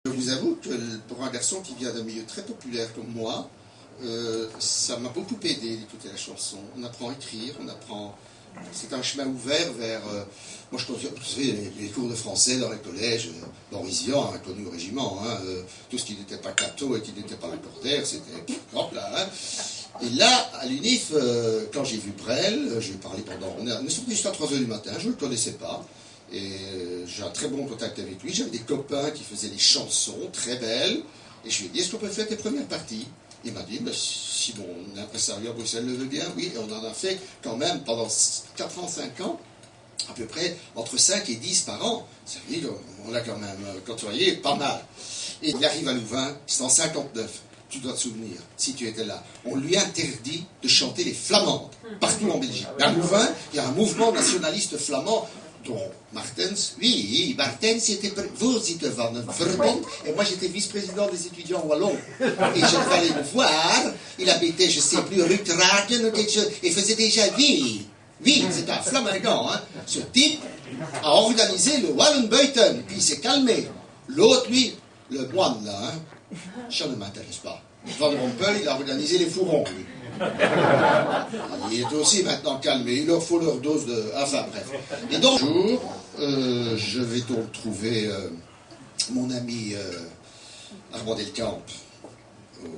Je vous avoue que pour un garçon qui vient d'un milieu très populaire comme moi, ça m'a beaucoup aidé d'écouter la chanson. On apprend à écrire, on apprend... C'est un chemin ouvert vers... moi, je considère, vous savez, les cours de français dans les collèges, Boris Vian a connu au régiment, hein, tout ce qui n'était pas Cato et qui n'était pas Lacordaire, c'était... hop là, hein. Et là, à l'UNIF, quand j'ai vu Brel, je lui ai parlé pendant... On est sorti jusqu'à 3 h du matin, je ne le connaissais pas. Et j'ai un très bon contact avec lui. J'avais des copains qui faisaient des chansons très belles. Et je lui ai dit, est-ce qu'on peut faire tes premières parties? Il m'a dit, si mon impresario à Bruxelles le veut bien, oui. Et on en a fait quand même pendant 4 ans, 5 ans, à peu près entre 5 et 10 par an. Ça veut dire qu'on a quand même côtoyé pas mal. Et il arrive à Louvain, c'est en 59. Tu dois te souvenir, si tu étais là. On lui interdit de chanter les flamandes, partout en Belgique. À Louvain, il y a un mouvement nationaliste flamand, dont Martens, oui, Martens était voorzitter van een verbond, et moi j'étais vice-président des étudiants wallons. Et je devais aller le voir, il habitait, je ne sais plus, rue Traken ou quelque chose, et faisait déjà oui, c'est un flamingant, hein. Ce type a organisé le Wallenbuiten, puis il s'est calmé. L'autre, lui, le moine là, hein, ça ne m'intéresse pas. Van Rompuy, il a organisé les fourrons, lui. Il est aussi maintenant calmé, il leur faut leur dose de... Enfin bref. Et donc, un jour, je vais donc trouver mon ami Armand Delcamp au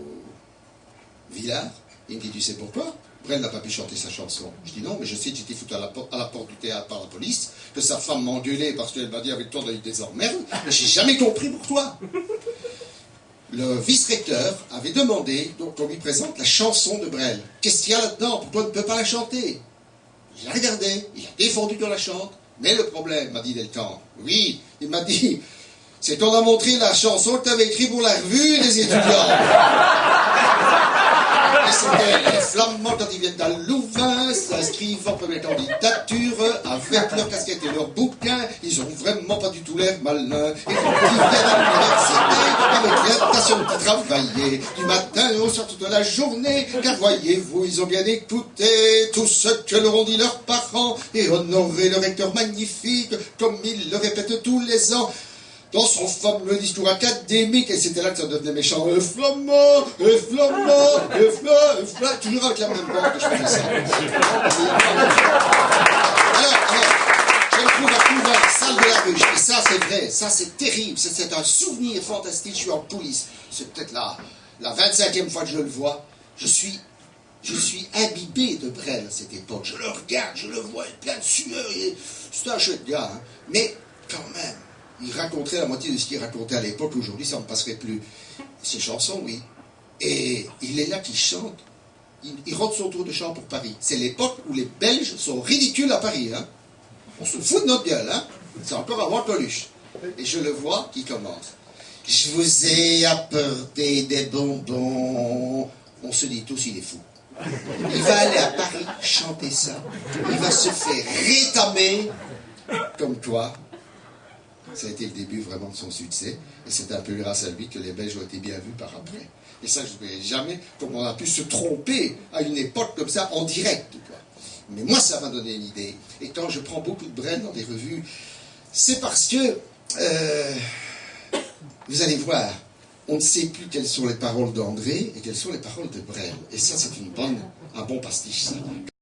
Villard. Il me dit, tu sais pourquoi Brel n'a pas pu chanter sa chanson. Je dis non, mais je sais que j'étais foutu à la porte du théâtre par la police, que sa femme m'engueulait parce qu'elle m'a dit avec toi, on a eu des emmerdes, mais j'ai jamais compris pourquoi. Le vice-recteur avait demandé qu'on lui présente la chanson de Brel. Qu'est-ce qu'il y a là-dedans? Pourquoi on ne peut pas la chanter? Il a regardé, il a défendu qu'on la chante. Mais le problème, m'a dit Delcamp, oui, il m'a dit, c'est qu'on a montré la chanson que tu avais écrite pour la revue des étudiants. Et c'était les Flamands quand ils viennent à Louvain, s'inscrivent en première candidature, avec leur casquette et leur bouquin, ils ont vraiment pas du tout l'air malins. Et quand ils viennent à l'université, avec l'intention de travailler, du matin au soir toute la journée, car voyez-vous, ils ont bien écouté tout ce que leur ont dit leurs parents, et honoré le recteur magnifique, comme ils le répètent tous les ans, dans son fameux discours académique, et c'était là que ça devenait méchant. Flamand, toujours avec la même bande que je faisais ça. Alors, je me trouve à Louvain, salle de la ruche, et ça c'est vrai, ça c'est terrible, c'est un souvenir fantastique, je suis en coulisses, c'est peut-être la 25e fois que je le vois, je suis imbibé de Brel à cette époque, je le regarde, je le vois, il est plein de sueur, c'est un chouette gars, hein. Mais quand même, il raconterait la moitié de ce qu'il racontait à l'époque. Aujourd'hui, ça ne me passerait plus. Ses chansons, oui. Et il est là qui chante. Il rentre son tour de chant pour Paris. C'est l'époque où les Belges sont ridicules à Paris. Hein. On se fout de notre gueule. Hein. C'est encore avant Coluche. Et je le vois qui commence. Je vous ai apporté des bonbons. On se dit tous, il est fou. Il va aller à Paris chanter ça. Il va se faire rétamer comme toi. Ça a été le début vraiment de son succès, et c'est un peu grâce à lui que les Belges ont été bien vus par après. Et ça, je ne verrai jamais comment on a pu se tromper à une époque comme ça, en direct, quoi. Mais moi, ça m'a donné une idée. Et quand je prends beaucoup de Brel dans des revues, c'est parce que, vous allez voir, on ne sait plus quelles sont les paroles d'André et quelles sont les paroles de Brel. Et ça, c'est un bon pastiche, ça.